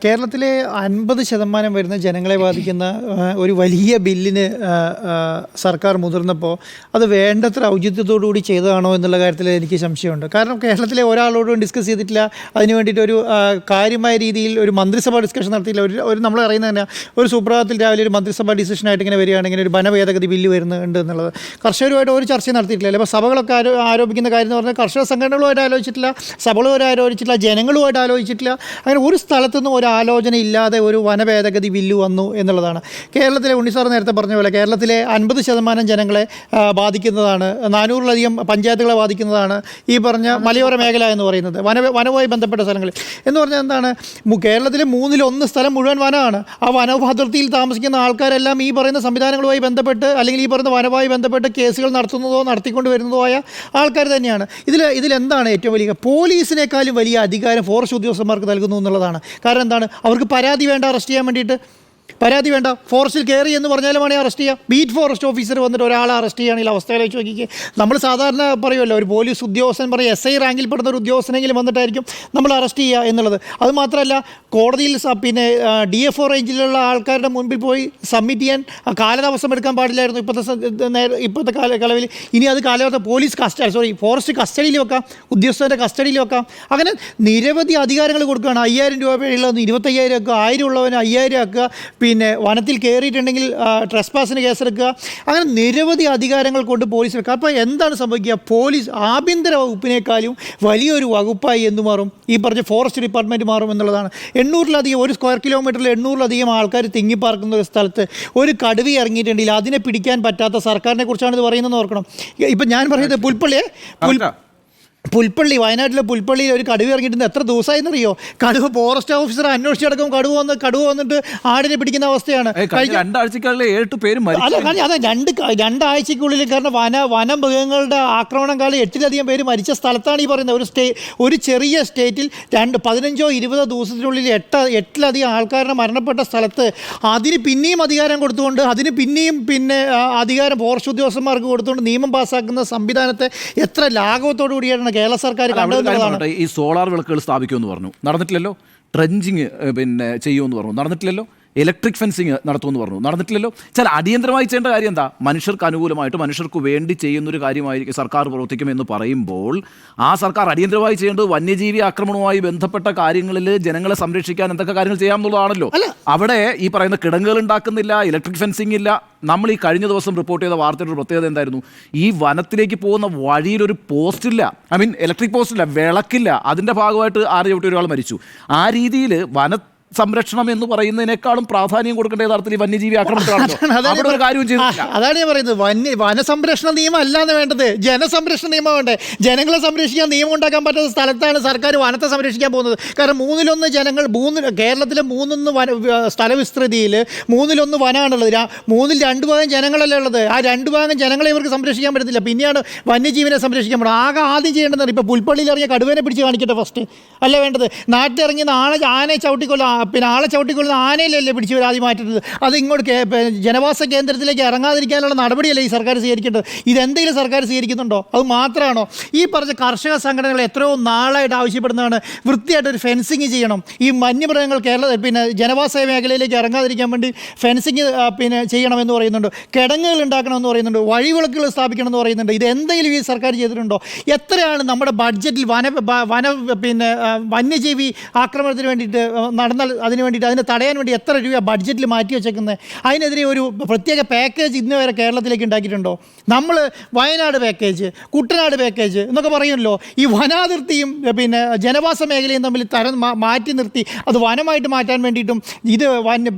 കേരളത്തിലെ 50% വരുന്ന ജനങ്ങളെ ബാധിക്കുന്ന ഒരു വലിയ ബില്ലിന് സർക്കാർ മുതിർന്നപ്പോൾ അത് വേണ്ടത്ര ഔചിത്യത്തോടുകൂടി ചെയ്തതാണോ എന്നുള്ള കാര്യത്തിൽ എനിക്ക് സംശയമുണ്ട്. കാരണം കേരളത്തിലെ ഒരാളോടും ഡിസ്കസ് ചെയ്തിട്ടില്ല, അതിന് വേണ്ടിയിട്ട് ഒരു കാര്യമായ രീതിയിൽ ഒരു മന്ത്രിസഭാ ഡിസ്കഷൻ നടത്തിയില്ല. ഒരു നമ്മൾ അറിയുന്നത് തന്നെ ഒരു സുപ്രഭാതത്തിൽ രാവിലെ ഒരു മന്ത്രിസഭാ ഡിസിഷനായിട്ട് ഇങ്ങനെ വരികയാണെങ്കിൽ ഒരു വനഭേദഗതി ബില്ല് വരുന്നുണ്ട് എന്നുള്ളത് കർഷകരുമായിട്ട് ഒരു ചർച്ചയും നടത്തിയിട്ടില്ല. അപ്പോൾ സഭകളൊക്കെ ആരോപിക്കുന്ന കാര്യം എന്ന് പറഞ്ഞാൽ കർഷക സംഘടനകളുമായിട്ട് ആലോചിച്ചിട്ടില്ല, സഭകളുമായിട്ട് ആലോചിച്ചിട്ടില്ല, ജനങ്ങളുമായിട്ട് ആലോചിച്ചിട്ടില്ല. അങ്ങനെ ഒരു സ്ഥലത്തുനിന്നും ഒരു ആലോചന ഇല്ലാതെ ഒരു വനഭേദഗതി ബില്ല് വന്നു എന്നുള്ളതാണ്. കേരളത്തിലെ ഉണ്ണിസാർ നേരത്തെ പറഞ്ഞ പോലെ കേരളത്തിലെ 50% ജനങ്ങളെ ബാധിക്കുന്നതാണ്, 400-ലധികം പഞ്ചായത്തുകളെ ബാധിക്കുന്നതാണ് ഈ പറഞ്ഞ മലയോര മേഖല എന്ന് പറയുന്നത്, വനവുമായി ബന്ധപ്പെട്ട സ്ഥലങ്ങളിൽ എന്ന് പറഞ്ഞാൽ എന്താണ്. കേരളത്തിലെ 1/3 സ്ഥലം മുഴുവൻ വനമാണ്. ആ വനഭദ്രതയിൽ താമസിക്കുന്ന ആൾക്കാരെല്ലാം ഈ പറയുന്ന സംവിധാനങ്ങളുമായി ബന്ധപ്പെട്ട് അല്ലെങ്കിൽ ഈ പറയുന്ന വനവുമായി ബന്ധപ്പെട്ട് കേസുകൾ നടത്തുന്നതോ നടത്തിക്കൊണ്ട് വരുന്നതോ ആയ ആൾക്കാർ തന്നെയാണ്. ഇതിലെന്താണ് ഏറ്റവും വലിയ പോലീസിനേക്കാളും വലിയ അധികാരം ഫോറസ്റ്റ് ഉദ്യോഗസ്ഥന്മാർക്ക് നൽകുന്നു എന്നുള്ളതാണ്. കാരണം എന്താണ്, അവർക്ക് പരാതി വേണ്ട അറസ്റ്റ് ചെയ്യാൻ വേണ്ടിയിട്ട്. പരാതി വേണ്ട, ഫോറസ്റ്റിൽ കയറി എന്ന് പറഞ്ഞാലും വേണമെങ്കിൽ അറസ്റ്റ് ചെയ്യാം. ബീറ്റ് ഫോറസ്റ്റ് ഓഫീസർ വന്നിട്ട് ഒരാളെ അറസ്റ്റ് ചെയ്യുകയാണെങ്കിൽ അവസ്ഥയിലേക്ക് നോക്കിക്കുക. നമ്മൾ സാധാരണ പറയുമല്ലോ, ഒരു പോലീസ് ഉദ്യോഗസ്ഥൻ പറയും SI റാങ്കിൽപ്പെടുന്ന ഒരു ഉദ്യോഗസ്ഥനെങ്കിലും വന്നിട്ടായിരിക്കും നമ്മൾ അറസ്റ്റ് ചെയ്യുക എന്നുള്ളത്. അതുമാത്രമല്ല, കോടതിയിൽ പിന്നെ DFO റേഞ്ചിലുള്ള ആൾക്കാരുടെ മുൻപിൽ പോയി സബ്മിറ്റ് ചെയ്യാൻ കാലതാമസം എടുക്കാൻ പാടില്ലായിരുന്നു ഇപ്പോഴത്തെ കാലയളവിൽ. ഇനി അത് ഫോറസ്റ്റ് കസ്റ്റഡിയിൽ വെക്കാം, ഉദ്യോഗസ്ഥൻ്റെ കസ്റ്റഡിയിൽ വെക്കാം. അങ്ങനെ നിരവധി അധികാരങ്ങൾ കൊടുക്കുകയാണ്. 5000 രൂപ ഉള്ളവന് 25,000 ആക്കുക, 1000 ഉള്ളവന് 5000 ആക്കുക, പിന്നെ വനത്തിൽ കയറിയിട്ടുണ്ടെങ്കിൽ ട്രെസ്പാസിന് കേസെടുക്കുക. അങ്ങനെ നിരവധി അധികാരങ്ങൾ കൊണ്ട് പോലീസ് വെക്കുക. അപ്പോൾ എന്താണ് സംഭവിക്കുക, പോലീസ് ആഭ്യന്തര വകുപ്പിനേക്കാളും വലിയൊരു വകുപ്പായി എന്ത് മാറും, ഈ പറഞ്ഞ ഫോറസ്റ്റ് ഡിപ്പാർട്ട്മെൻറ്റ് മാറും എന്നുള്ളതാണ്. 800-ലധികം, ഒരു സ്ക്വയർ കിലോമീറ്ററിൽ 800-ലധികം ആൾക്കാർ തിങ്ങിപ്പാർക്കുന്ന ഒരു സ്ഥലത്ത് ഒരു കടുവ ഇറങ്ങിയിട്ടുണ്ടെങ്കിൽ അതിനെ പിടിക്കാൻ പറ്റാത്ത സർക്കാരിനെ കുറിച്ചാണ് ഇത് പറയുന്നതെന്ന് ഓർക്കണം. ഇപ്പം ഞാൻ പറയുന്നത് പുൽപ്പള്ളി, വയനാട്ടിലെ പുൽപ്പള്ളിയിൽ ഒരു കടുവ ഇറങ്ങിയിട്ട് എത്ര ദിവസമായെന്നറിയോ? കടുവ ഫോറസ്റ്റ് ഓഫീസർ അന്വേഷിച്ചടക്കം കടുവ വന്നിട്ട് ആടിനെ പിടിക്കുന്ന അവസ്ഥയാണ്. അതെ, രണ്ടാഴ്ചക്കുള്ളിൽ. കാരണം വനമൃഗങ്ങളുടെ ആക്രമണം കാലം 8-ലധികം പേര് മരിച്ച സ്ഥലത്താണ് ഈ പറയുന്നത്. ഒരു ചെറിയ സ്റ്റേറ്റിൽ 15-20 ദിവസത്തിനുള്ളിൽ 8-ലധികം ആൾക്കാരുടെ മരണപ്പെട്ട സ്ഥലത്ത് അതിന് പിന്നെയും അധികാരം കൊടുത്തുകൊണ്ട്, അതിന് പിന്നെയും അധികാരം ഫോറസ്റ്റ് ഉദ്യോഗസ്ഥന്മാർക്ക് കൊടുത്തുകൊണ്ട് നിയമം പാസ്സാക്കുന്ന സംവിധാനത്തെ എത്ര ലാഘവത്തോടു കൂടിയാണ് കേരള സർക്കാർ കണ്ടത്. ഈ സോളാർ വിളക്കുകൾ സ്ഥാപിക്കുമെന്ന് പറഞ്ഞു, നടന്നിട്ടില്ലല്ലോ. ട്രെഞ്ചിങ് ചെയ്യുമെന്ന് പറഞ്ഞു, നടന്നിട്ടില്ലല്ലോ. ഇലക്ട്രിക് ഫെൻസിങ് നടത്തുമെന്ന് പറഞ്ഞു, നടന്നിട്ടില്ലല്ലോ. ചില അടിയന്തരമായി ചെയ്യേണ്ട കാര്യം എന്താ, മനുഷ്യർക്ക് അനുകൂലമായിട്ട് മനുഷ്യർക്ക് വേണ്ടി ചെയ്യുന്നൊരു കാര്യമായിരിക്കും സർക്കാർ പ്രവർത്തിക്കുമെന്ന് പറയുമ്പോൾ ആ സർക്കാർ അടിയന്തരമായി ചെയ്യേണ്ടത് വന്യജീവി ആക്രമണവുമായി ബന്ധപ്പെട്ട കാര്യങ്ങളിൽ ജനങ്ങളെ സംരക്ഷിക്കാൻ എന്തൊക്കെ കാര്യങ്ങൾ ചെയ്യാമെന്നുള്ളതാണല്ലോ. അവിടെ ഈ പറയുന്ന കിടങ്ങുകൾ ഉണ്ടാക്കുന്നില്ല, ഇലക്ട്രിക് ഫെൻസിങ് ഇല്ല. നമ്മൾ ഈ കഴിഞ്ഞ ദിവസം റിപ്പോർട്ട് ചെയ്ത വാർത്തയുടെ ഒരു പ്രത്യേകത എന്തായിരുന്നു, ഈ വനത്തിലേക്ക് പോകുന്ന വഴിയിലൊരു പോസ്റ്റില്ല, ഇലക്ട്രിക് പോസ്റ്റില്ല, വിളക്കില്ല. അതിൻ്റെ ഭാഗമായിട്ട് 6 ചവിട്ടി ഒരാൾ മരിച്ചു. ആ രീതിയിൽ സംരക്ഷണം എന്ന് പറയുന്നതിനേക്കാളും പ്രാധാന്യം കൊടുക്കേണ്ട യഥാർത്ഥത്തിൽ ഈ വന്യജീവി ആക്രമണത്തിലാണ്. അതാണ് ഞാൻ പറയുന്നത്, വനസംരക്ഷണ നിയമം അല്ലാന്ന് വേണ്ടത്, ജനസംരക്ഷണ നിയമം വേണ്ടേ. ജനങ്ങളെ സംരക്ഷിക്കാൻ നിയമം ഉണ്ടാക്കാൻ പറ്റാത്ത സ്ഥലത്താണ് സർക്കാർ വനത്തെ സംരക്ഷിക്കാൻ പോകുന്നത്. കാരണം 1/3 ജനങ്ങൾ, കേരളത്തിലെ 3 സ്ഥലവിസ്തൃതിയിൽ 1/3 വനമാണുള്ളത്. 2 ഭാഗം ജനങ്ങളല്ലേ ഉള്ളത്. ആ 2 ഭാഗം ജനങ്ങളെ ഇവർക്ക് സംരക്ഷിക്കാൻ പറ്റത്തില്ല. പിന്നെയാണ് വന്യജീവിനെ സംരക്ഷിക്കാൻ പറ്റും. ആദ്യം ചെയ്യേണ്ടത്, ഇപ്പോൾ പുൽപ്പള്ളിയിൽ ഇറങ്ങിയ കടുവേനെ പിടിച്ച് കാണിക്കട്ടെ ഫസ്റ്റ്, അല്ല വേണ്ടത്. നാട്ടിലിറങ്ങിയ ആനയെ ചവിട്ടിക്കൊല്ലാം, ആളെ ചവിട്ടിക്കൊള്ളുന്ന ആനയിലല്ലേ പിടിച്ച് ആദ്യം മാറ്റുന്നത്. അത് ഇങ്ങോട്ട് ജനവാസ കേന്ദ്രത്തിലേക്ക് ഇറങ്ങാതിരിക്കാനുള്ള നടപടിയല്ലേ ഈ സർക്കാർ സ്വീകരിക്കേണ്ടത്. ഇതെന്തെങ്കിലും സർക്കാർ സ്വീകരിക്കുന്നുണ്ടോ? അത് മാത്രമാണോ? ഈ പറഞ്ഞ കർഷക സംഘടനകൾ എത്രയോ നാളായിട്ട് ആവശ്യപ്പെടുന്നതാണ് വൃത്തിയായിട്ടൊരു ഫെൻസിങ് ചെയ്യണം. ഈ വന്യമൃഗങ്ങൾ ജനവാസ മേഖലയിലേക്ക് ഇറങ്ങാതിരിക്കാൻ വേണ്ടി ഫെൻസിങ് ചെയ്യണമെന്ന് പറയുന്നുണ്ട്, കിടങ്ങുകൾ ഉണ്ടാക്കണമെന്ന് പറയുന്നുണ്ട്, വഴിവിളക്കുകൾ സ്ഥാപിക്കണമെന്ന് പറയുന്നുണ്ട്. ഇതെന്തെങ്കിലും ഈ സർക്കാർ ചെയ്തിട്ടുണ്ടോ? എത്രയാണ് നമ്മുടെ ബഡ്ജറ്റിൽ വന്യജീവി ആക്രമണത്തിന് വേണ്ടിയിട്ട് നടന്നാൽ അതിന് വേണ്ടിയിട്ട്, അതിനെ തടയാൻ വേണ്ടി എത്ര രൂപ ബഡ്ജറ്റിൽ മാറ്റി വെച്ചേക്കുന്നത്? അതിനെതിരെ ഒരു പ്രത്യേക പാക്കേജ് ഇന്ന് വരെ കേരളത്തിലേക്ക് ഉണ്ടാക്കിയിട്ടുണ്ടോ? നമ്മൾ വയനാട് പാക്കേജ്, കുട്ടനാട് പാക്കേജ് എന്നൊക്കെ പറയുമല്ലോ. ഈ വനാതിർത്തിയും ജനവാസ മേഖലയും തമ്മിൽ മാറ്റി നിർത്തി അത് വനമായിട്ട് മാറ്റാൻ വേണ്ടിയിട്ടും ഇത്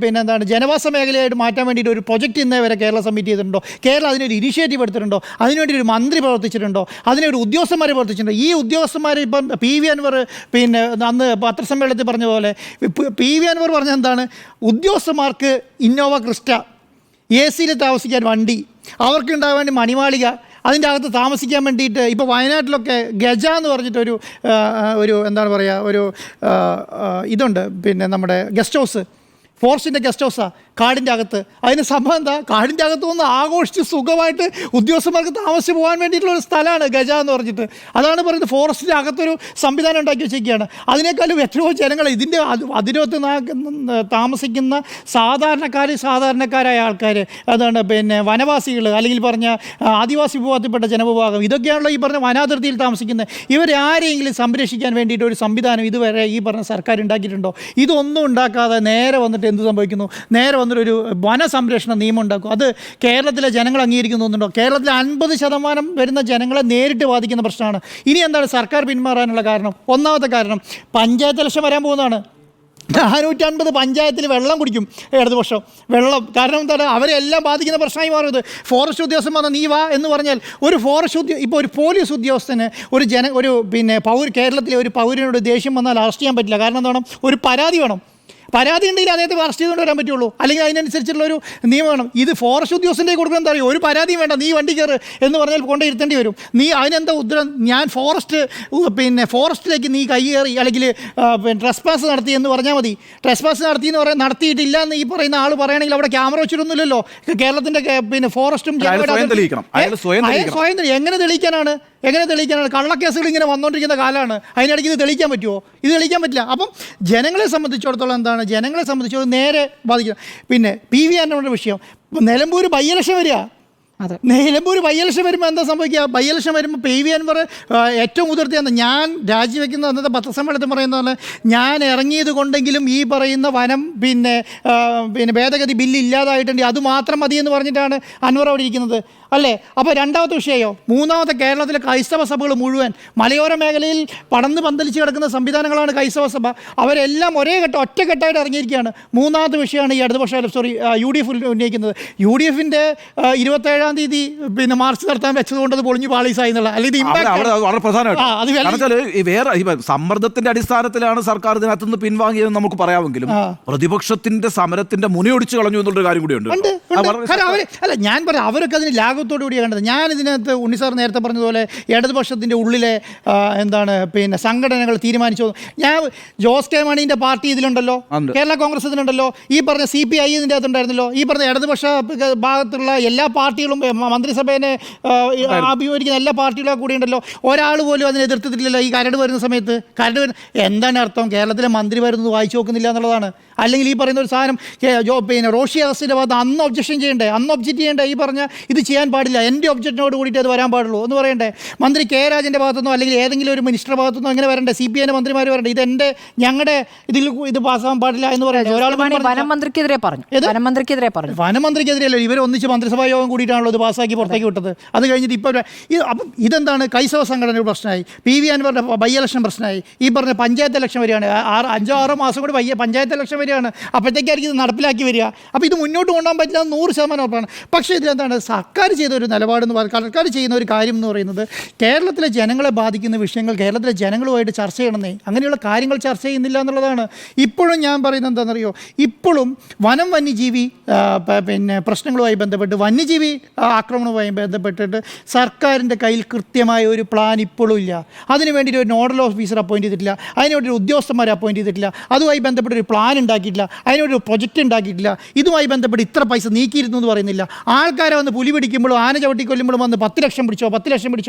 ജനവാസ മേഖലയായിട്ട് മാറ്റാൻ വേണ്ടിയിട്ട് ഒരു പ്രൊജക്റ്റ് ഇന്നേ വരെ കേരളം സബ്മിറ്റ് ചെയ്തിട്ടുണ്ടോ? കേരളം അതിനൊരു ഇനിഷ്യേറ്റീവ് എടുത്തിട്ടുണ്ടോ? അതിനുവേണ്ടി ഒരു മന്ത്രി പ്രവർത്തിച്ചിട്ടുണ്ടോ? അതിനൊരു ഉദ്യോഗസ്ഥന്മാർ പ്രവർത്തിച്ചിട്ടുണ്ടോ? ഈ ഉദ്യോഗസ്ഥന്മാർ ഇപ്പം PV അൻവർ അന്ന് പത്രസമ്മേളനത്തിൽ പറഞ്ഞ പോലെ PV അൻവർ പറഞ്ഞത് എന്താണ്, ഉദ്യോഗസ്ഥന്മാർക്ക് ഇന്നോവ ക്രിസ്റ്റ, AC താമസിക്കാൻ വണ്ടി, അവർക്കുണ്ടാകാൻ വേണ്ടി മണിമാളിക, അതിൻ്റെ അകത്ത് താമസിക്കാൻ വേണ്ടിയിട്ട് ഇപ്പോൾ വയനാട്ടിലൊക്കെ ഗജ എന്ന് പറഞ്ഞിട്ടൊരു എന്താണ് പറയുക, ഇതുണ്ട്, നമ്മുടെ ഗസ്റ്റ് ഹൗസ് ഫോറസ്റ്റിൻ്റെ ഗസ്റ്റ് ഹൗസാണ് കാടിൻ്റെ അകത്ത്. അതിന് സംഭവം എന്താ, കാടിൻ്റെ അകത്ത് വന്ന് ആഘോഷിച്ച് സുഖമായിട്ട് ഉദ്യോഗസ്ഥന്മാർക്ക് താമസിച്ച് പോകാൻ വേണ്ടിയിട്ടുള്ള ഒരു സ്ഥലമാണ് ഗജ എന്ന് പറഞ്ഞിട്ട്. അതാണ് പറയുന്നത്, ഫോറസ്റ്റിൻ്റെ അകത്തൊരു സംവിധാനം ഉണ്ടാക്കി വെച്ചിരിക്കുകയാണ്. അതിനേക്കാളും എത്രയോ ജനങ്ങൾ ഇതിൻ്റെ അതിരകത്ത് താമസിക്കുന്ന സാധാരണക്കാരായ ആൾക്കാർ, അതാണ് പിന്നെ വനവാസികൾ, അല്ലെങ്കിൽ പറഞ്ഞ ആദിവാസി വിഭാഗത്തിൽപ്പെട്ട ജനവിഭാഗം, ഇതൊക്കെയാണല്ലോ ഈ പറഞ്ഞ വനാതിർത്തിയിൽ താമസിക്കുന്നത്. ഇവരാരെങ്കിലും സംരക്ഷിക്കാൻ വേണ്ടിയിട്ട് ഒരു സംവിധാനം ഇതുവരെ ഈ പറഞ്ഞ സർക്കാർ ഉണ്ടാക്കിയിട്ടുണ്ടോ? ഇതൊന്നും ഉണ്ടാക്കാതെ നേരെ വന്നിട്ട് എന്ത് സംഭവിക്കുന്നു, നേരെ വന്നിട്ടൊരു വനസംരക്ഷണ നിയമം ഉണ്ടാക്കും. അത് കേരളത്തിലെ ജനങ്ങൾ അംഗീകരിക്കുന്നുണ്ടോ? കേരളത്തിലെ 50% വരുന്ന ജനങ്ങളെ നേരിട്ട് ബാധിക്കുന്ന പ്രശ്നമാണ്. ഇനി എന്താണ് സർക്കാർ പിന്മാറാനുള്ള കാരണം? ഒന്നാമത്തെ കാരണം, പഞ്ചായത്ത് ഇലക്ഷൻ വരാൻ പോകുന്നതാണ്. 450 പഞ്ചായത്തിൽ വെള്ളം കുടിക്കും ഇടതുപക്ഷം, വെള്ളം. കാരണം എന്താണ്, അവരെല്ലാം ബാധിക്കുന്ന പ്രശ്നമായി മാറുന്നത്. ഫോറസ്റ്റ് ഉദ്യോഗസ്ഥൻ വന്ന് നീ വാ എന്ന് പറഞ്ഞാൽ, ഒരു ഫോറസ്റ്റ് ഇപ്പോൾ ഒരു പോലീസ് ഉദ്യോഗസ്ഥന് ഒരു കേരളത്തിലെ ഒരു പൗരനോട് ദേഷ്യം വന്നാൽ അറസ്റ്റ് ചെയ്യാൻ പറ്റില്ല. കാരണം എന്താണ്, ഒരു പരാതി വേണം. പരാതി ഉണ്ടെങ്കിൽ അദ്ദേഹത്തെ അറസ്റ്റ് ചെയ്തുകൊണ്ട് വരാൻ പറ്റുള്ളൂ, അല്ലെങ്കിൽ അതിനനുസരിച്ചുള്ള ഒരു നിയമം വേണം. ഇത് ഫോറസ്റ്റ് ഉദ്യോഗസ്ഥൻ്റെ കൊടുക്കണം. എന്താ പറയുക, ഒരു പരാതിയും വേണ്ട, നീ വണ്ടി കയറ് എന്ന് പറഞ്ഞാൽ കൊണ്ട് ഇരുത്തേണ്ടി വരും. നീ അതിനെന്താ ഉത്തരം, ഞാൻ ഫോറസ്റ്റിലേക്ക് നീ കയ്യേറി അല്ലെങ്കിൽ ട്രെസ്പാസ് നടത്തി എന്ന് പറഞ്ഞാൽ മതി. ട്രെസ്പാസ് നടത്തിയിട്ടില്ല എന്ന് ഈ പറയുന്ന ആൾ പറയുകയാണെങ്കിൽ അവിടെ ക്യാമറ വെച്ചിട്ടൊന്നുമില്ലല്ലോ. കേരളത്തിൻ്റെ ഫോറസ്റ്റും സ്വയം എങ്ങനെ തെളിയിക്കാനാണ്? കള്ളക്കേസുകൾ ഇങ്ങനെ വന്നുകൊണ്ടിരിക്കുന്ന കാലമാണ്. അതിനിടയ്ക്ക് ഇത് തെളിയിക്കാൻ പറ്റുമോ? ഇത് തെളിയിക്കാൻ പറ്റില്ല. അപ്പം ജനങ്ങളെ സംബന്ധിച്ചിടത്തോളം എന്താണ്, ജനങ്ങളെ സംബന്ധിച്ചിടത്തോളം നേരെ ബാധിക്കുക. പിന്നെ PV ആന്റണിയുടെ വിഷയം, നിലമ്പൂർ ബൈ ഇലക്ഷൻ വരിക. നിലമ്പൂർ ബൈ ഇലക്ഷൻ വരുമ്പോൾ എന്താ സംഭവിക്കുക? ബൈ ഇലക്ഷൻ വരുമ്പോൾ PV അൻവർ ഏറ്റവും മുതിർത്തിയാണ്. ഞാൻ രാജിവെക്കുന്ന അന്നത്തെ പത്രസമ്മേളനത്തിൽ പറയുന്നതാണ്, ഞാൻ ഇറങ്ങിയത് കൊണ്ടെങ്കിലും ഈ പറയുന്ന വനം പിന്നെ ഭേദഗതി ബില്ല് ഇല്ലാതായിട്ടുണ്ട്, അത് മാത്രം മതി എന്ന് പറഞ്ഞിട്ടാണ് അൻവർ അവിടെ ഇരിക്കുന്നത് അല്ലേ? അപ്പോൾ രണ്ടാമത്തെ വിഷയമോ? മൂന്നാമത്തെ, കേരളത്തിലെ ക്രൈസ്തവ സഭകൾ മുഴുവൻ മലയോര മേഖലയിൽ പന്തലിച്ച് കിടക്കുന്ന സംവിധാനങ്ങളാണ് ക്രൈസ്തവ സഭ. അവരെല്ലാം ഒറ്റക്കെട്ടായിട്ട് ഇറങ്ങിയിരിക്കുകയാണ്. മൂന്നാമത്തെ വിഷയമാണ് ഈ ഇടതുപക്ഷ UDF ഉന്നയിക്കുന്നത്. UDFൻ്റെ 27-ാം തീയതി മാർച്ച് നടത്താൻ വെച്ചതുകൊണ്ട് അത് പൊളിഞ്ഞു പാളീസായി എന്നുള്ള, അല്ലെങ്കിൽ സമ്മർദ്ദത്തിന്റെ അടിസ്ഥാനത്തിലാണ് സർക്കാർ ഇതിനകത്ത് നിന്ന് പിൻവാങ്ങിയതെന്ന് നമുക്ക് പറയാമെങ്കിലും പ്രതിപക്ഷത്തിന്റെ സമരത്തിന്റെ മുനയൊടിച്ചു കളഞ്ഞു എന്നുള്ളൊരു കാര്യം കൂടിയുണ്ട്. അല്ല, ഞാൻ പറയാം, അവരൊക്കെ അതിന് ലാഘവത്തോടു കൂടിയാണ് കണ്ടത്. ഞാൻ ഇതിനകത്ത് ഉണ്ണിസാർ നേരത്തെ പറഞ്ഞതുപോലെ ഇടതുപക്ഷത്തിൻ്റെ ഉള്ളിലെ സംഘടനകൾ തീരുമാനിച്ചു. ഞാൻ ജോസ് കെ മാണിൻ്റെ പാർട്ടി ഇതിലുണ്ടല്ലോ, കേരള കോൺഗ്രസ് ഇതിലുണ്ടല്ലോ, ഈ പറഞ്ഞ CPI ഇതിൻ്റെ അകത്തുണ്ടായിരുന്നല്ലോ, ഈ പറഞ്ഞ ഇടതുപക്ഷ ഭാഗത്തുള്ള എല്ലാ പാർട്ടികളും മന്ത്രിസഭയെ അഭിമുഖീകരിക്കുന്ന എല്ലാ പാർട്ടികളും കൂടി ഉണ്ടല്ലോ. ഒരാൾ പോലും അതിനെ എതിർത്തിട്ടില്ലല്ലോ. ഈ കരട് വരുന്ന സമയത്ത് എന്താണ് അർത്ഥം? കേരളത്തിലെ മന്ത്രി വരുന്നത് വായിച്ചു നോക്കുന്നില്ല എന്നുള്ളതാണ്. അല്ലെങ്കിൽ ഈ പറയുന്ന ഒരു സാധനം റോഷി അഗസ്റ്റിൻ്റെ ഭാഗത്ത് അന്ന് ഒബ്ജക്റ്റ് ചെയ്യേണ്ടേ, ഈ പറഞ്ഞ ഇത് ചെയ്യാൻ പാടില്ല, എൻ്റെ ഒബ്ജക്റ്റിനോട് കൂടിയിട്ട് അത് വരാൻ പാടുള്ളൂ എന്ന് പറയണ്ടേ. മന്ത്രി K രാജൻ്റെ ഭാഗത്തുനിന്നോ അല്ലെങ്കിൽ ഏതെങ്കിലും ഒരു മിനിസ്റ്റർ ഭാഗത്തുനിന്നോ അങ്ങനെ വരണ്ടേ, CPIൻ്റെ മന്ത്രിമാർ വരണ്ടേ, ഞങ്ങളുടെ ഇത് പാസ്സാകാൻ പാടില്ല എന്ന് പറയണ്ടേ. ഒരാൾ വനമന്ത്രിക്കെതിരെ പറഞ്ഞു. വനമന്ത്രിക്കെതിരെയല്ലോ, ഇവർ ഒന്നിച്ച് മന്ത്രിസഭാ യോഗം കൂടിയിട്ടാണല്ലോ ഇത് പാസ്സാക്കി പുറത്തേക്ക് വിട്ടത്. അത് കഴിഞ്ഞിട്ട് ഇപ്പോൾ അപ്പം ഇതെന്താണ്, ക്രൈസ്തവ സംഘടനയുടെ പ്രശ്നമായി, PV അൻവറിൻ്റെ ബൈ ഇലക്ഷൻ പ്രശ്നമായി, ഈ പറഞ്ഞ പഞ്ചായത്ത് ഇലക്ഷൻ വരികയാണ്. 5-6 മാസം കൂടി പഞ്ചായത്ത് ഇലക്ഷൻ വരികയാണ്. അപ്പോഴത്തേക്കായിരിക്കും ഇത് നടപ്പിലാക്കി വരിക. അപ്പോൾ ഇത് മുന്നോട്ട് കൊണ്ടുപോകാൻ പറ്റില്ല 100% ഉറപ്പാണ്. പക്ഷേ ഇതിലെന്താണ് സർക്കാർ ചെയ്ത ഒരു നിലപാടെന്ന് പറയുന്നത്, സർക്കാർ ചെയ്യുന്ന ഒരു കാര്യം എന്ന് പറയുന്നത്, കേരളത്തിലെ ജനങ്ങളെ ബാധിക്കുന്ന വിഷയങ്ങൾ കേരളത്തിലെ ജനങ്ങളുമായിട്ട് ചർച്ച ചെയ്യണമെന്നേ, അങ്ങനെയുള്ള കാര്യങ്ങൾ ചർച്ച ചെയ്യുന്നില്ല എന്നുള്ളതാണ്. ഇപ്പോഴും ഞാൻ പറയുന്നത് എന്താണെന്നറിയോ, ഇപ്പോഴും വന്യജീവി പ്രശ്നങ്ങളുമായി ബന്ധപ്പെട്ട്, വന്യജീവി ആക്രമണവുമായി ബന്ധപ്പെട്ടിട്ട് സർക്കാരിൻ്റെ കയ്യിൽ കൃത്യമായ ഒരു പ്ലാൻ ഇപ്പോഴും ഇല്ല. അതിന് വേണ്ടിയിട്ട് ഒരു നോഡൽ ഓഫീസർ അപ്പോയിൻറ്റ് ചെയ്തിട്ടില്ല, അതിനുവേണ്ടി ഒരു ഉദ്യോഗസ്ഥന്മാരെ അപ്പോയിൻറ്റ് ചെയ്തിട്ടില്ല, അതുമായി ബന്ധപ്പെട്ട് ഒരു പ്ലാൻ ഉണ്ടാക്കിയിട്ടില്ല, അതിനൊരു പ്രൊജക്റ്റ് ഉണ്ടാക്കിയിട്ടില്ല, ഇതുമായി ബന്ധപ്പെട്ട് ഇത്ര പൈസ നീക്കിയിരുന്നു എന്ന് പറയുന്നില്ല. ആൾക്കാരെ വന്ന് പുലി പിടിക്കുമ്പോഴും ആന ചവിട്ടി കൊല്ലുമ്പോഴും വന്ന് 10 ലക്ഷം പിടിച്ചോ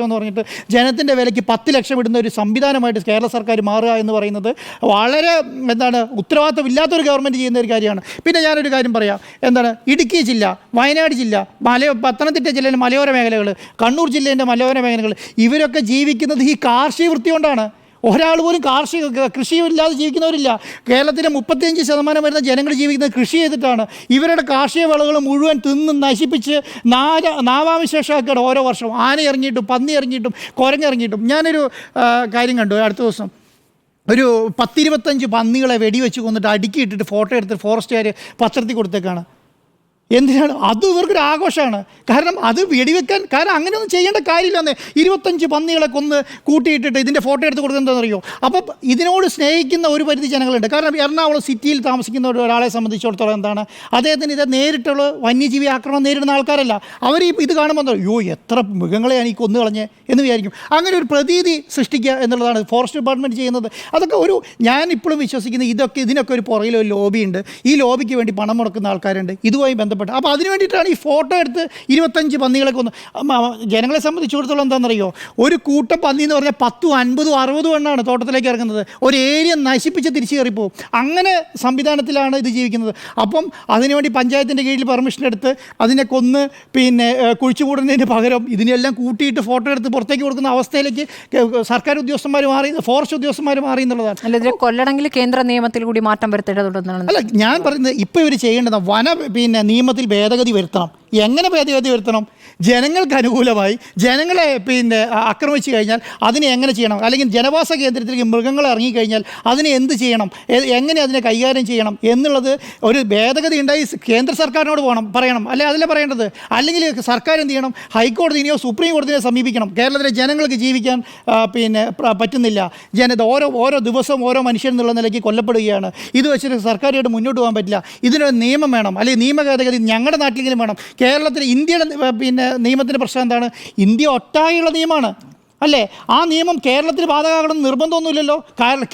എന്ന് പറഞ്ഞിട്ട് ജനത്തിൻ്റെ വിലയ്ക്ക് 10 ലക്ഷം ഇടുന്ന ഒരു സംവിധാനമായിട്ട് കേരള സർക്കാർ മാറുക എന്ന് പറയുന്നത് വളരെ ഉത്തരവാദിത്തമില്ലാത്തൊരു ഗവൺമെൻറ് ചെയ്യുന്ന ഒരു കാര്യമാണ്. പിന്നെ ഞാനൊരു കാര്യം പറയാം, ഇടുക്കി ജില്ല, വയനാട് ജില്ല, പത്തനംതിട്ട ജില്ലയിലെ മലയോര മേഖലകൾ, കണ്ണൂർ ജില്ലേൻ്റെ മലയോര മേഖലകൾ, ഇവരൊക്കെ ജീവിക്കുന്നത് ഈ കാർഷിക വൃത്തി കൊണ്ടാണ്. ഒരാൾ പോലും കൃഷിയില്ലാതെ ജീവിക്കുന്നവരില്ല. കേരളത്തിലെ 35% വരുന്ന ജനങ്ങൾ ജീവിക്കുന്നത് കൃഷി ചെയ്തിട്ടാണ്. ഇവരുടെ കാർഷിക വിളകൾ മുഴുവൻ തിന്ന് നശിപ്പിച്ച് നാവാവിശേഷമാക്കുകയാണ് ഓരോ വർഷവും. ആന ഇറങ്ങിയിട്ടും പന്നി ഇറങ്ങിയിട്ടും കുരങ്ങിറങ്ങിയിട്ടും. ഞാനൊരു കാര്യം കണ്ടു, അടുത്ത ദിവസം ഒരു 10-25 പന്നികളെ വെടിവെച്ച് കൊന്നിട്ട് അടുക്കിയിട്ടിട്ട് ഫോട്ടോ എടുത്ത് ഫോറസ്റ്റുകാർ പത്രത്തിൽ കൊടുത്തേക്കാണ്. എന്തിനാണ് അത് ഇവർക്കൊരു ആഘോഷമാണ്. കാരണം അത് വെടിവെക്കാൻ, കാരണം അങ്ങനെയൊന്നും ചെയ്യേണ്ട കാര്യമില്ലെന്നേ. 25 പന്നികളെ കൊന്ന് കൂട്ടിയിട്ടിട്ട് ഇതിൻ്റെ ഫോട്ടോ എടുത്ത് കൊടുക്കുന്നതെന്നറിയോ? അപ്പം ഇതിനോട് സ്നേഹിക്കുന്ന ഒരു പരിധി ജനങ്ങളുണ്ട്. കാരണം എറണാകുളം സിറ്റിയിൽ താമസിക്കുന്ന ഒരാളെ സംബന്ധിച്ചിടത്തോളം എന്താണ്, അദ്ദേഹത്തിന് ഇത് നേരിട്ടുള്ള വന്യജീവി ആക്രമണം നേരിടുന്ന ആൾക്കാരല്ല. അവർ ഇത് കാണുമ്പോൾ അയ്യോ എത്ര മൃഗങ്ങളെയാണ് ഈ കൊന്നു കളഞ്ഞ് എന്ന് വിചാരിക്കും. അങ്ങനെ ഒരു പ്രതീതി സൃഷ്ടിക്കുക എന്നുള്ളതാണ് ഫോറസ്റ്റ് ഡിപ്പാർട്ട്മെൻറ്റ് ചെയ്യുന്നത്. അതൊക്കെ ഒരു, ഞാൻ ഇപ്പോഴും വിശ്വസിക്കുന്നത് ഇതിനൊക്കെ ഒരു പുറകിൽ ഒരു ലോബിയുണ്ട്. ഈ ലോബിക്ക് വേണ്ടി പണം മുടക്കുന്ന ആൾക്കാരുണ്ട് ഇതുമായി ബന്ധപ്പെട്ട്. അപ്പോൾ അതിന് വേണ്ടിയിട്ടാണ് ഈ ഫോട്ടോ എടുത്ത് 25 പന്നികളെ കൊന്നു. ജനങ്ങളെ സംബന്ധിച്ചിടത്തോളം എന്താണെന്നറിയോ, ഒരു കൂട്ടം പന്നി എന്ന് പറഞ്ഞാൽ 10, 50, 60 എണ്ണമാണ് തോട്ടത്തിലേക്ക് ഇറങ്ങുന്നത്. ഒരു ഏരിയ നശിപ്പിച്ച് തിരിച്ചു കയറിപ്പോവും. അങ്ങനെ സംവിധാനത്തിലാണ് ഇത് ജീവിക്കുന്നത്. അപ്പം അതിനുവേണ്ടി പഞ്ചായത്തിൻ്റെ കീഴിൽ പെർമിഷൻ എടുത്ത് അതിനെ കൊന്ന് പിന്നെ കുഴിച്ചുകൂടുന്നതിന് പകരം ഇതിനെല്ലാം കൂട്ടിയിട്ട് ഫോട്ടോ എടുത്ത് പുറത്തേക്ക് കൊടുക്കുന്ന അവസ്ഥയിലേക്ക് സർക്കാർ ഉദ്യോഗസ്ഥന്മാർ മാറി, ഫോറസ്റ്റ് ഉദ്യോഗസ്ഥന്മാർ മാറി എന്നുള്ളതാണ്. അല്ല, ഇതിൽ കൊല്ലണമെങ്കിൽ കേന്ദ്ര നിയമത്തിൽ കൂടി മാറ്റം വരുത്തേണ്ടതുണ്ടെന്നാണ്. അല്ല, ഞാൻ പറയുന്നത് ഇപ്പോൾ ഇവർ ചെയ്യേണ്ടത് നിയമത്തിൽ ഭേദഗതി വരുത്തണം. എങ്ങനെ ഭേദഗതി വരുത്തണം? ജനങ്ങൾക്ക് അനുകൂലമായി ജനങ്ങളെ ആക്രമിച്ചു കഴിഞ്ഞാൽ അതിനെ എങ്ങനെ ചെയ്യണം, അല്ലെങ്കിൽ ജനവാസ കേന്ദ്രത്തിലേക്ക് മൃഗങ്ങൾ ഇറങ്ങിക്കഴിഞ്ഞാൽ അതിനെ എന്ത് ചെയ്യണം, എങ്ങനെ അതിനെ കൈകാര്യം ചെയ്യണം എന്നുള്ളത് ഒരു ഭേദഗതി ഉണ്ടായി കേന്ദ്ര സർക്കാരിനോട് പറയണം. അല്ലെ അതല്ലേ പറയേണ്ടത്? അല്ലെങ്കിൽ സർക്കാർ എന്ത് ചെയ്യണം, ഹൈക്കോടതിനെയോ സുപ്രീം കോടതിയെ സമീപിക്കണം. കേരളത്തിലെ ജനങ്ങൾക്ക് ജീവിക്കാൻ പറ്റുന്നില്ല. ഓരോ ദിവസവും ഓരോ മനുഷ്യൻ എന്നുള്ള നിലയ്ക്ക് കൊല്ലപ്പെടുകയാണ്. ഇത് വെച്ചിട്ട് സർക്കാരായിട്ട് മുന്നോട്ട് പോകാൻ പറ്റില്ല. ഇതിനൊരു നിയമം വേണം, അല്ലെങ്കിൽ നിയമ ഭേദഗതി ഞങ്ങളുടെ നാട്ടിലെങ്കിലും വേണം. കേരളത്തിൽ ഇന്ത്യയുടെ നിയമത്തിൻ്റെ പ്രശ്നം എന്താണ്? ഇന്ത്യ ഒട്ടാകെയുള്ള നിയമമാണ് അല്ലേ? ആ നിയമം കേരളത്തിൽ ബാധകമാകണമെന്ന് നിർബന്ധമൊന്നുമില്ലല്ലോ.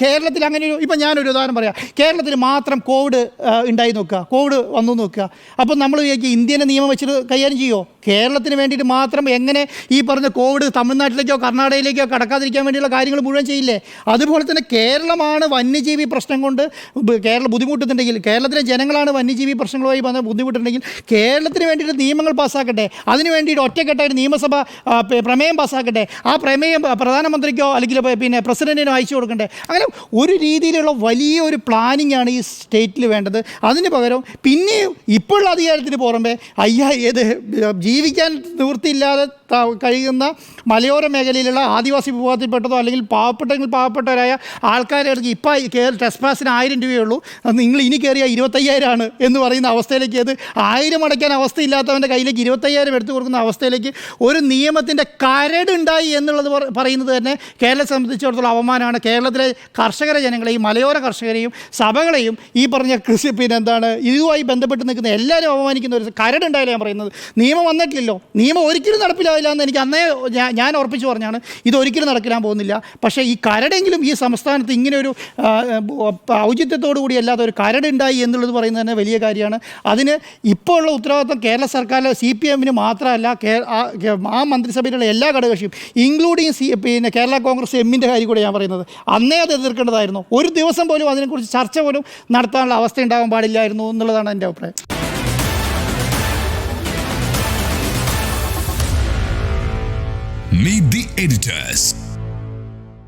കേരളത്തിൽ അങ്ങനെ ഇപ്പം ഞാനൊരു ഉദാഹരണം പറയാം. കേരളത്തിൽ മാത്രം കോവിഡ് ഉണ്ടായി നോക്കുക, കോവിഡ് വന്നു നോക്കുക. അപ്പം നമ്മൾ വിചാരിക്കുക ഇന്ത്യൻ്റെ നിയമം വെച്ചിട്ട് കൈകാര്യം ചെയ്യുമോ? കേരളത്തിന് വേണ്ടിയിട്ട് മാത്രം എങ്ങനെ ഈ പറഞ്ഞ കോവിഡ് തമിഴ്നാട്ടിലേക്കോ കർണാടകയിലേക്കോ കടക്കാതിരിക്കാൻ വേണ്ടിയുള്ള കാര്യങ്ങൾ മുഴുവൻ ചെയ്യില്ലേ? അതുപോലെ തന്നെ കേരളമാണ് വന്യജീവി പ്രശ്നം കൊണ്ട് കേരളം ബുദ്ധിമുട്ടുന്നുണ്ടെങ്കിൽ, കേരളത്തിലെ ജനങ്ങളാണ് വന്യജീവി പ്രശ്നങ്ങളുമായി വന്ന് ബുദ്ധിമുട്ടുണ്ടെങ്കിൽ കേരളത്തിന് വേണ്ടിയിട്ട് നിയമങ്ങൾ പാസ്സാക്കട്ടെ. അതിന് വേണ്ടിയിട്ട് ഒറ്റക്കെട്ടായിട്ട് നിയമസഭ പ്രമേയം പാസ്സാക്കട്ടെ. ആ പ്രമേയം പ്രധാനമന്ത്രിക്കോ അല്ലെങ്കിൽ പ്രസിഡന്റിനോ അയച്ചു കൊടുക്കണ്ടേ? അങ്ങനെ ഒരു രീതിയിലുള്ള വലിയൊരു പ്ലാനിങ് ആണ് ഈ സ്റ്റേറ്റിൽ വേണ്ടത്. അതിന് പകരം പിന്നെ ഇപ്പോഴുള്ള അധികാരത്തിന് പുറമെ ഏത് ജീവിക്കാൻ നിവൃത്തിയില്ലാതെ കഴിയുന്ന മലയോര മേഖലയിലുള്ള ആദിവാസി വിഭാഗത്തിൽപ്പെട്ടതോ അല്ലെങ്കിൽ പാവപ്പെട്ടവരായ ആൾക്കാരെ ഇപ്പോൾ ടെസ്പാസിന് 1000 രൂപയുള്ളൂ, നിങ്ങൾ ഇനി കയറിയ 25,000 എന്ന് പറയുന്ന അവസ്ഥയിലേക്ക്, അത് 1000 അടയ്ക്കാൻ അവസ്ഥയില്ലാത്തവൻ്റെ കയ്യിലേക്ക് 25,000 എടുത്തു കൊടുക്കുന്ന അവസ്ഥയിലേക്ക് ഒരു നിയമത്തിൻ്റെ കരടുണ്ടായി എന്നുള്ളത് പറയുന്നത് തന്നെ കേരളത്തെ സംബന്ധിച്ചിടത്തോളം അവമാനമാണ്. കേരളത്തിലെ ജനങ്ങളെയും മലയോര കർഷകരെയും സഭകളെയും ഈ പറഞ്ഞ കൃഷി ഇതുമായി ബന്ധപ്പെട്ട് നിൽക്കുന്ന എല്ലാവരും അവമാനിക്കുന്ന ഒരു കരടുണ്ടായാലും ഞാൻ പറയുന്നത്. നിയമം വന്നിട്ടില്ലല്ലോ, നിയമം ഒരിക്കലും നടപ്പിലാവില്ല എന്ന് എനിക്ക് അന്നേ ഞാൻ ഉറപ്പിച്ച് പറഞ്ഞാണ്. ഇതൊരിക്കലും നടക്കാൻ പോകുന്നില്ല. പക്ഷേ ഈ കരടെങ്കിലും ഈ സംസ്ഥാനത്ത് ഇങ്ങനെ ഒരു ഔചിത്യത്തോടു കൂടി അല്ലാതെ ഒരു കരടുണ്ടായി എന്നുള്ളത് പറയുന്നത് തന്നെ വലിയ കാര്യമാണ്. അതിന് ഇപ്പോൾ ഉള്ള ഉത്തരവാദിത്വം കേരള സർക്കാരിലെ CPM മാത്രമല്ല, ആ മന്ത്രിസഭയിലുള്ള എല്ലാ ഘടകകക്ഷിയും ഇൻക്ലൂഡിങ് കേരള കോൺഗ്രസ് എമ്മിൻ്റെ കാര്യം കൂടെ ഞാൻ പറയുന്നത്. അന്നേ അത് എതിർക്കേണ്ടതായിരുന്നു. ഒരു ദിവസം പോലും അതിനെക്കുറിച്ച് ചർച്ച പോലും നടത്താനുള്ള അവസ്ഥ ഉണ്ടാകാൻ പാടില്ലായിരുന്നു എന്നുള്ളതാണ് എൻ്റെ അഭിപ്രായം. Meet the editors.